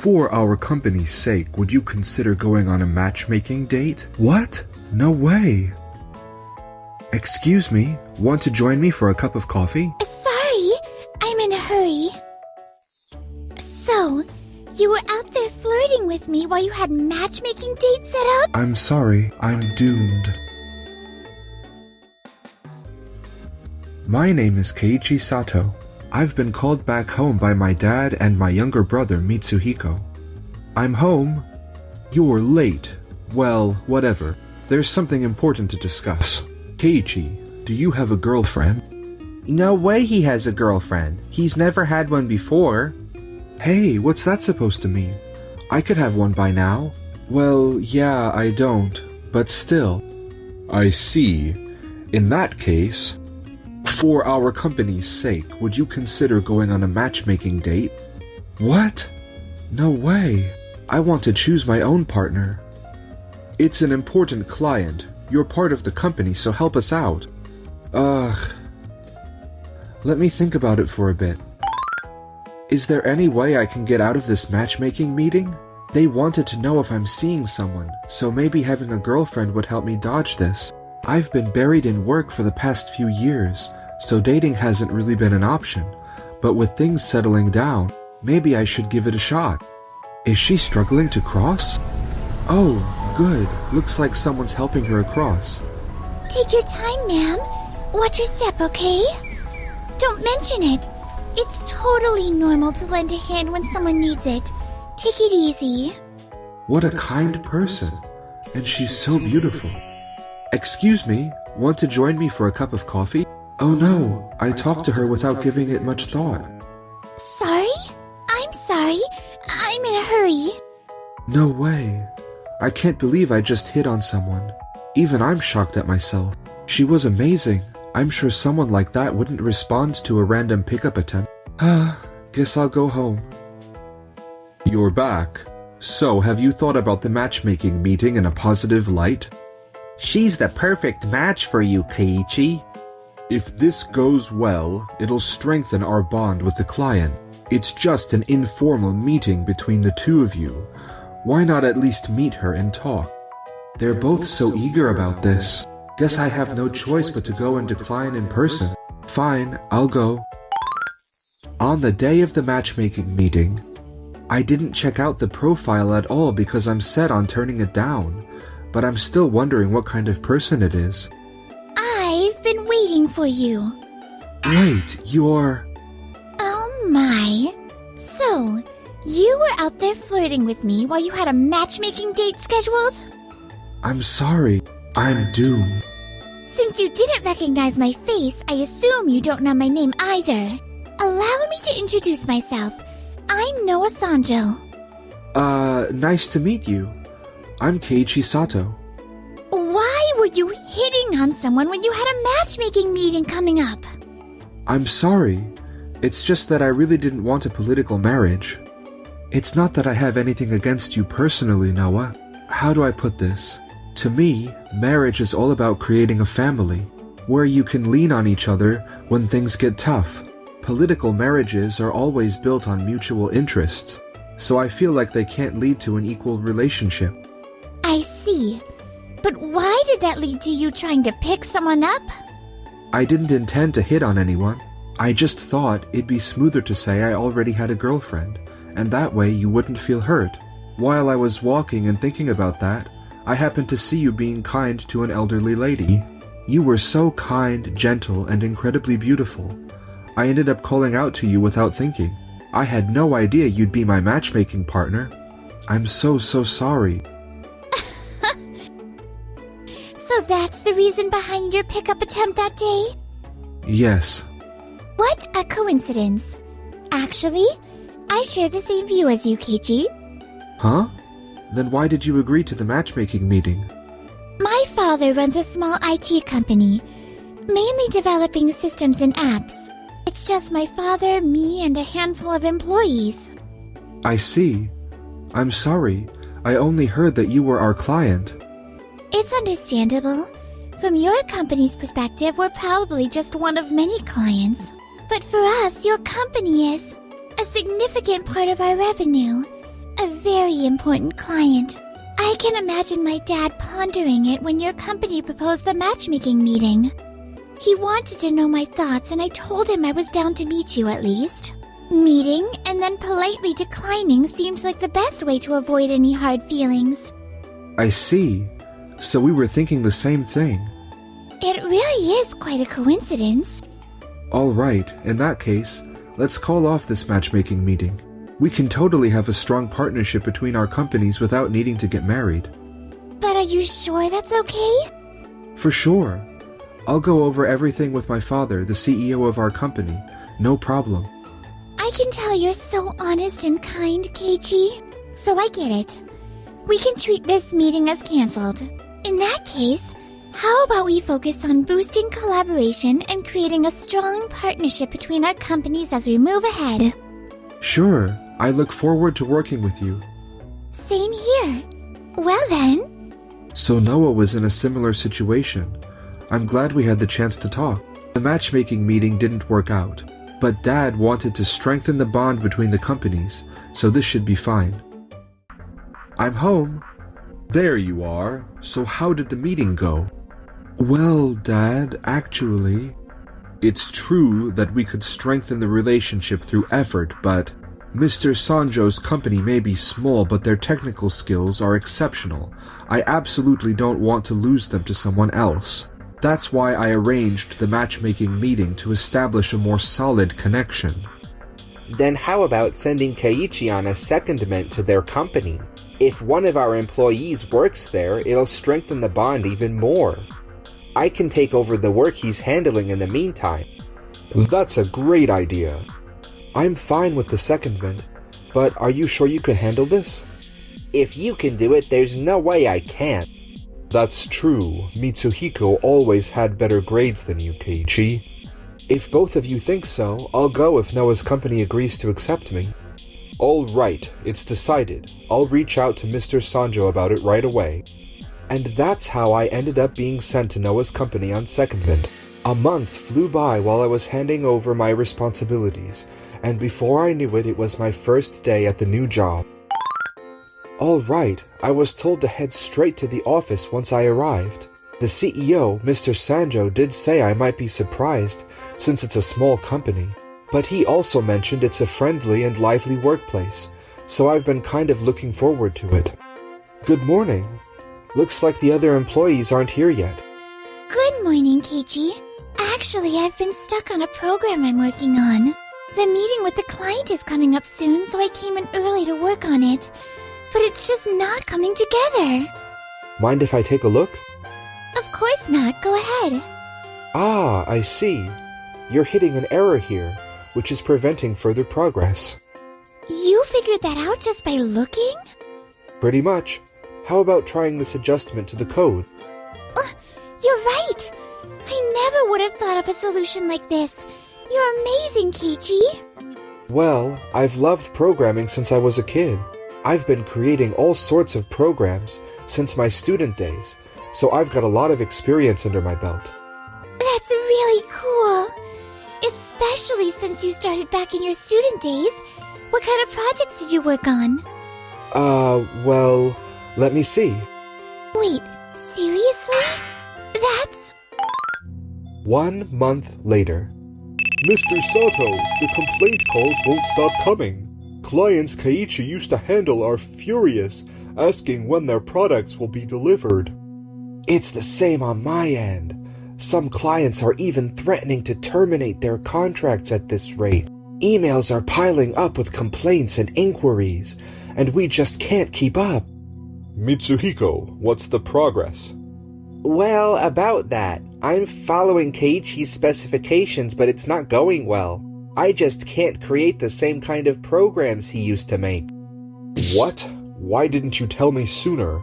For our company's sake, would you consider going on a matchmaking date? What? No way. Excuse me, want to join me for a cup of coffee? Sorry, I'm in a hurry. So, you were out there flirting with me while you had matchmaking dates set up? I'm sorry, I'm doomed. My name is Keiichi Sato. I've been called back home by my dad and my younger brother Mitsuhiko. I'm home. You're late. Well, whatever. There's something important to discuss. Keiichi, do you have a girlfriend? No way he has a girlfriend. He's never had one before. Hey, what's that supposed to mean? I could have one by now. Well, yeah, I don't, but still. I see. In that case, for our company's sake, would you consider going on a matchmaking date? What? No way. I want to choose my own partner. It's an important client. You're part of the company, so help us out. Ugh. Let me think about it for a bit. Is there any way I can get out of this matchmaking meeting? They wanted to know if I'm seeing someone, so maybe having a girlfriend would help me dodge this. I've been buried in work for the past few years, so dating hasn't really been an option. But with things settling down, maybe I should give it a shot. Is she struggling to cross? Oh, good. Looks like someone's helping her across. Take your time, ma'am. Watch your step, okay? Don't mention it. It's totally normal to lend a hand when someone needs it. Take it easy. What a kind person. And she's so beautiful. Excuse me, want to join me for a cup of coffee? Oh no, I talked to her without giving it much thought. Sorry? I'm sorry. I'm in a hurry. No way. I can't believe I just hit on someone. Even I'm shocked at myself. She was amazing. I'm sure someone like that wouldn't respond to a random pickup attempt. Guess I'll go home. You're back. So, have you thought about the matchmaking meeting in a positive light? She's the perfect match for you, Keiichi. If this goes well, it'll strengthen our bond with the client. It's just an informal meeting between the two of you. Why not at least meet her and talk? They're both so eager about this. Guess I have no choice but to go and decline in person. Fine, I'll go. On the day of the matchmaking meeting, I didn't check out the profile at all because I'm set on turning it down, but I'm still wondering what kind of person it is. I've been waiting for you. Wait, you're... Oh my. So, you were out there flirting with me while you had a matchmaking date scheduled? I'm sorry, I'm doomed. Since you didn't recognize my face, I assume you don't know my name either. Allow me to introduce myself. I'm Noah Sanjo. Nice to meet you. I'm Keiichi Sato. Why were you hitting on someone when you had a matchmaking meeting coming up? I'm sorry. It's just that I really didn't want a political marriage. It's not that I have anything against you personally, Noah. How do I put this? To me, marriage is all about creating a family, where you can lean on each other when things get tough. Political marriages are always built on mutual interests, so I feel like they can't lead to an equal relationship. I see. But why did that lead to you trying to pick someone up? I didn't intend to hit on anyone. I just thought it'd be smoother to say I already had a girlfriend, and that way you wouldn't feel hurt. While I was walking and thinking about that, I happened to see you being kind to an elderly lady. You were so kind, gentle, and incredibly beautiful. I ended up calling out to you without thinking. I had no idea you'd be my matchmaking partner. I'm so sorry. So that's the reason behind your pickup attempt that day? Yes. What a coincidence. Actually, I share the same view as you, Keiichi. Huh? Then why did you agree to the matchmaking meeting? My father runs a small IT company, mainly developing systems and apps. It's just my father, me, and a handful of employees. I see. I'm sorry. I only heard that you were our client. It's understandable. From your company's perspective, we're probably just one of many clients. But for us, your company is a significant part of our revenue. very important client. I can imagine my dad pondering it when your company proposed the matchmaking meeting. He wanted to know my thoughts, and I told him I was down to meet you at least. Meeting and then politely declining seems like the best way to avoid any hard feelings. I see. So we were thinking the same thing. It really is quite a coincidence. All right, in that case, let's call off this matchmaking meeting. We can totally have a strong partnership between our companies without needing to get married. But are you sure that's okay? For sure. I'll go over everything with my father, the CEO of our company. No problem. I can tell you're so honest and kind, Keiichi. So I get it. We can treat this meeting as cancelled. In that case, how about we focus on boosting collaboration and creating a strong partnership between our companies as we move ahead? Sure. I look forward to working with you. Same here. Well then. So Noah was in a similar situation. I'm glad we had the chance to talk. The matchmaking meeting didn't work out, but Dad wanted to strengthen the bond between the companies, so this should be fine. I'm home. There you are. So how did the meeting go? Well, Dad, actually, it's true that we could strengthen the relationship through effort, but Mr. Sanjo's company may be small, but their technical skills are exceptional. I absolutely don't want to lose them to someone else. That's why I arranged the matchmaking meeting to establish a more solid connection. Then how about sending Keiichi on a secondment to their company? If one of our employees works there, it'll strengthen the bond even more. I can take over the work he's handling in the meantime. That's a great idea. I'm fine with the secondment, but are you sure you can handle this? If you can do it, there's no way I can't. That's true. Mitsuhiko always had better grades than you, Keiichi. If both of you think so, I'll go if Noah's company agrees to accept me. All right, it's decided. I'll reach out to Mr. Sanjo about it right away. And that's how I ended up being sent to Noah's company on secondment. A month flew by while I was handing over my responsibilities, and before I knew it, it was my first day at the new job. All right, I was told to head straight to the office once I arrived. The CEO, Mr. Sanjo, did say I might be surprised, since it's a small company, but he also mentioned it's a friendly and lively workplace, so I've been kind of looking forward to it. Good morning. Looks like the other employees aren't here yet. Good morning, Keiichi. Actually, I've been stuck on a program I'm working on. The meeting with the client is coming up soon, so I came in early to work on it. But it's just not coming together. Mind if I take a look? Of course not. Go ahead. Ah, I see. You're hitting an error here, which is preventing further progress. You figured that out just by looking? Pretty much. How about trying this adjustment to the code? You're right. I never would have thought of a solution like this. You're amazing, Keiichi. Well, I've loved programming since I was a kid. I've been creating all sorts of programs since my student days, so I've got a lot of experience under my belt. That's really cool. Especially since you started back in your student days. What kind of projects did you work on? Well, let me see. Wait, seriously? That's... 1 month later. Mr. Sato, the complaint calls won't stop coming. Clients Keiichi used to handle are furious, asking when their products will be delivered. It's the same on my end. Some clients are even threatening to terminate their contracts at this rate. Emails are piling up with complaints and inquiries, and we just can't keep up. Mitsuhiko, what's the progress? Well, about that. I'm following Keiichi's specifications, but it's not going well. I just can't create the same kind of programs he used to make. What? Why didn't you tell me sooner?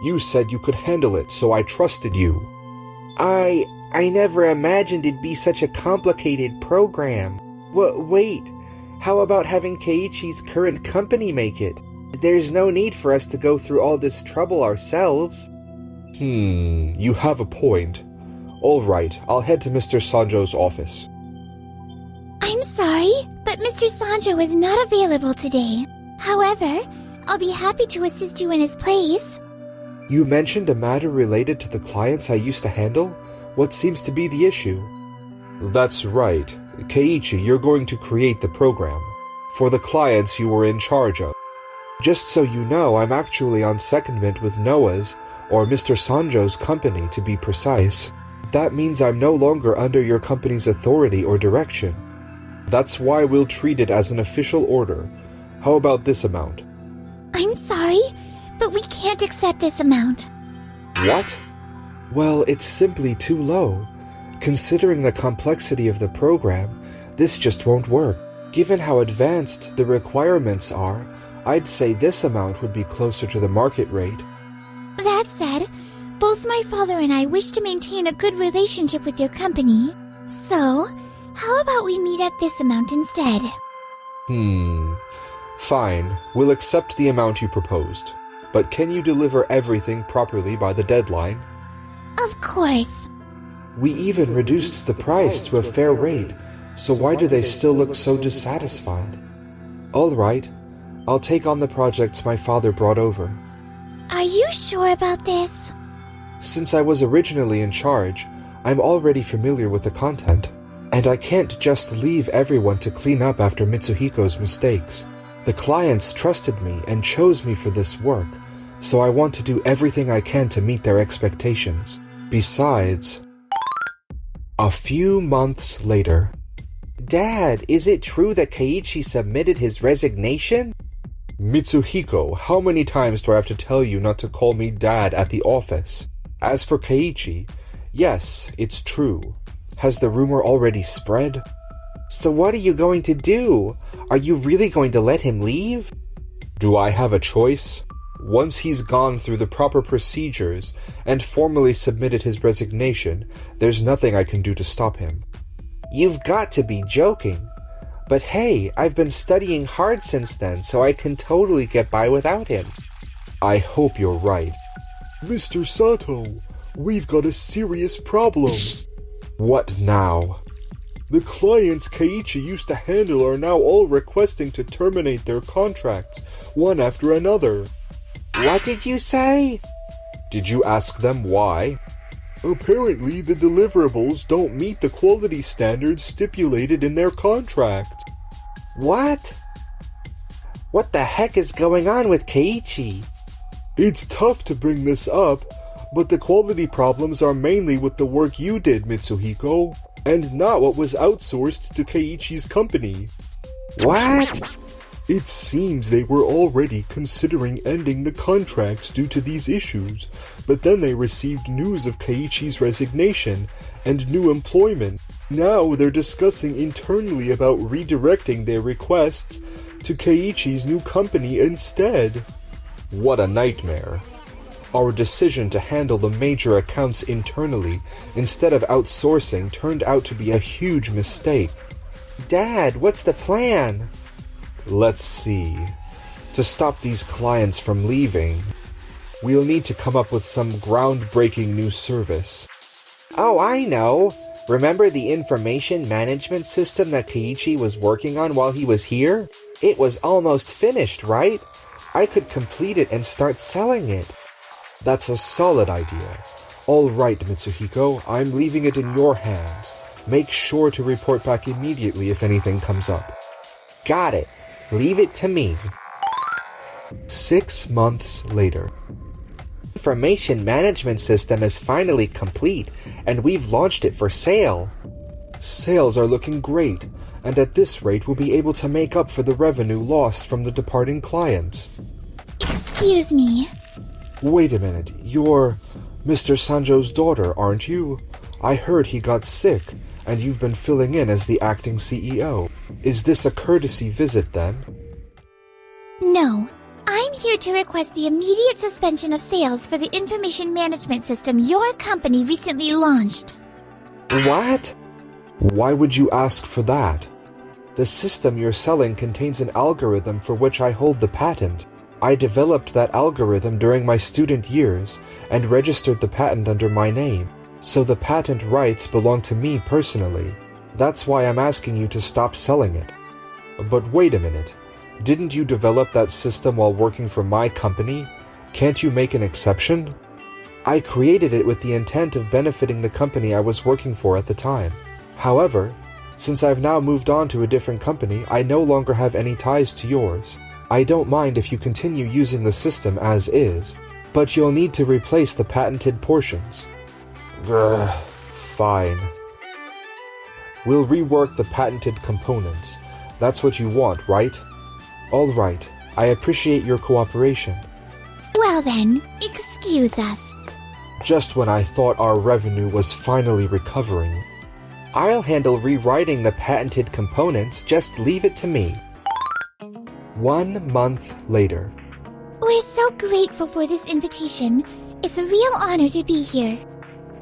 You said you could handle it, so I trusted you. I never imagined it'd be such a complicated program. Wait, how about having Keiichi's current company make it? There's no need for us to go through all this trouble ourselves. You have a point. All right, I'll head to Mr. Sanjo's office. I'm sorry, but Mr. Sanjo is not available today. However, I'll be happy to assist you in his place. You mentioned a matter related to the clients I used to handle? What seems to be the issue? That's right. Keiichi, you're going to create the program for the clients you were in charge of. Just so you know, I'm actually on secondment with Noah's, or Mr. Sanjo's company to be precise. That means I'm no longer under your company's authority or direction. That's why we'll treat it as an official order. How about this amount? I'm sorry, but we can't accept this amount. What? Well, it's simply too low. Considering the complexity of the program, this just won't work. Given how advanced the requirements are, I'd say this amount would be closer to the market rate. That said, both my father and I wish to maintain a good relationship with your company. So, how about we meet at this amount instead? Fine, we'll accept the amount you proposed. But can you deliver everything properly by the deadline? Of course. We even reduced the price to a fair rate, so why do they still look so dissatisfied? All right, I'll take on the projects my father brought over. Are you sure about this? Since I was originally in charge, I'm already familiar with the content, and I can't just leave everyone to clean up after Mitsuhiko's mistakes. The clients trusted me and chose me for this work, so I want to do everything I can to meet their expectations. Besides, a few months later. Dad, is it true that Keiichi submitted his resignation? Mitsuhiko, how many times do I have to tell you not to call me Dad at the office? As for Keiichi, yes, it's true. Has the rumor already spread? So what are you going to do? Are you really going to let him leave? Do I have a choice? Once he's gone through the proper procedures and formally submitted his resignation, there's nothing I can do to stop him. You've got to be joking. But hey, I've been studying hard since then, so I can totally get by without him. I hope you're right. Mr. Sato, we've got a serious problem. What now? The clients Keiichi used to handle are now all requesting to terminate their contracts, one after another. What did you say? Did you ask them why? Apparently, the deliverables don't meet the quality standards stipulated in their contracts. What? What the heck is going on with Keiichi? It's tough to bring this up, but the quality problems are mainly with the work you did, Mitsuhiko, and not what was outsourced to Keiichi's company. What? It seems they were already considering ending the contracts due to these issues, but then they received news of Keiichi's resignation and new employment. Now they're discussing internally about redirecting their requests to Keiichi's new company instead. What a nightmare. Our decision to handle the major accounts internally instead of outsourcing turned out to be a huge mistake. Dad, what's the plan? Let's see. To stop these clients from leaving, we'll need to come up with some groundbreaking new service. Oh, I know! Remember the information management system that Keiichi was working on while he was here? It was almost finished, right? I could complete it and start selling it. That's a solid idea. All right, Mitsuhiko, I'm leaving it in your hands. Make sure to report back immediately if anything comes up. Got it. Leave it to me. 6 months later. Information management system is finally complete, and we've launched it for sale. Sales are looking great, and at this rate we'll be able to make up for the revenue lost from the departing clients. Excuse me. Wait a minute, you're Mr. Sanjo's daughter, aren't you? I heard he got sick, and you've been filling in as the acting CEO. Is this a courtesy visit, then? No. I'm here to request the immediate suspension of sales for the information management system your company recently launched. What? Why would you ask for that? The system you're selling contains an algorithm for which I hold the patent. I developed that algorithm during my student years and registered the patent under my name, so the patent rights belong to me personally. That's why I'm asking you to stop selling it. But wait a minute. Didn't you develop that system while working for my company? Can't you make an exception? I created it with the intent of benefiting the company I was working for at the time. However, since I've now moved on to a different company, I no longer have any ties to yours. I don't mind if you continue using the system as is, but you'll need to replace the patented portions. Fine. We'll rework the patented components. That's what you want, right? All right. I appreciate your cooperation. Well then, excuse us. Just when I thought our revenue was finally recovering. I'll handle rewriting the patented components, just leave it to me. 1 month later. We're so grateful for this invitation. It's a real honor to be here.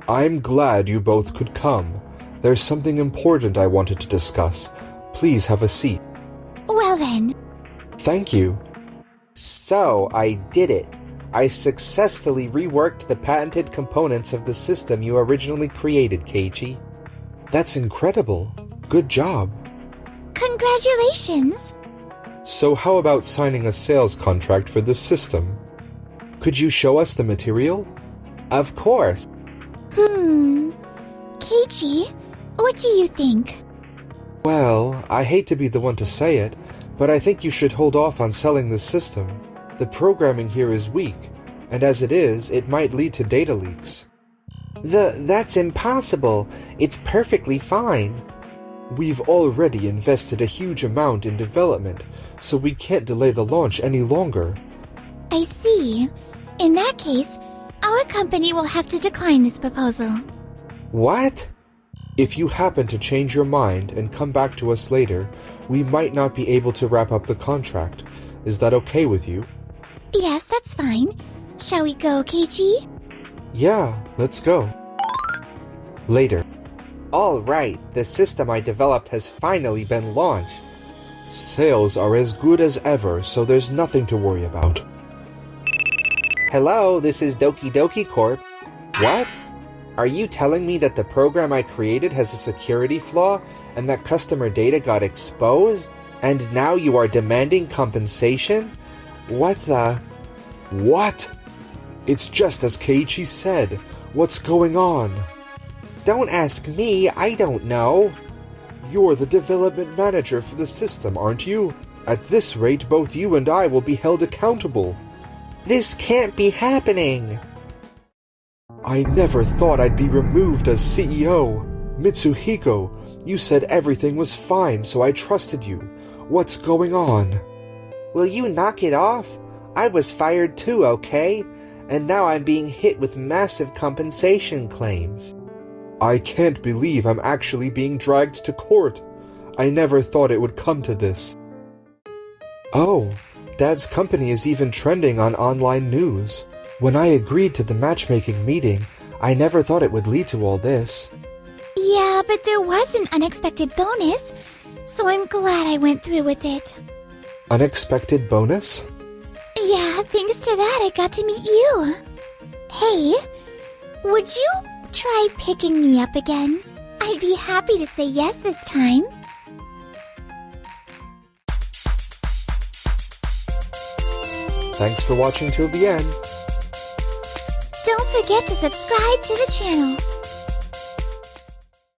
I'm glad you both could come. There's something important I wanted to discuss. Please have a seat. Well then. Thank you. So, I did it. I successfully reworked the patented components of the system you originally created, Keiichi. That's incredible. Good job. Congratulations! So how about signing a sales contract for this system? Could you show us the material? Of course. Keiichi, what do you think? Well, I hate to be the one to say it, but I think you should hold off on selling this system. The programming here is weak, and as it is, it might lead to data leaks. That's impossible. It's perfectly fine. We've already invested a huge amount in development, so we can't delay the launch any longer. I see. In that case, our company will have to decline this proposal. What? If you happen to change your mind and come back to us later, we might not be able to wrap up the contract. Is that okay with you? Yes, that's fine. Shall we go, Keiichi? Yeah, let's go. Later. All right, the system I developed has finally been launched. Sales are as good as ever, so there's nothing to worry about. Hello, this is Doki Doki Corp. What? Are you telling me that the program I created has a security flaw and that customer data got exposed? And now you are demanding compensation? What the? What? It's just as Keiichi said. What's going on? Don't ask me, I don't know. You're the development manager for the system, aren't you? At this rate, both you and I will be held accountable. This can't be happening. I never thought I'd be removed as CEO. Mitsuhiko, you said everything was fine, so I trusted you. What's going on? Will you knock it off? I was fired too, okay? And now I'm being hit with massive compensation claims. I can't believe I'm actually being dragged to court. I never thought it would come to this. Oh, Dad's company is even trending on online news. When I agreed to the matchmaking meeting, I never thought it would lead to all this. Yeah, but there was an unexpected bonus, so I'm glad I went through with it. Unexpected bonus? Yeah, thanks to that I got to meet you. Hey, would you try picking me up again? I'd be happy to say yes this time. Thanks for watching till the end. Don't forget to subscribe to the channel.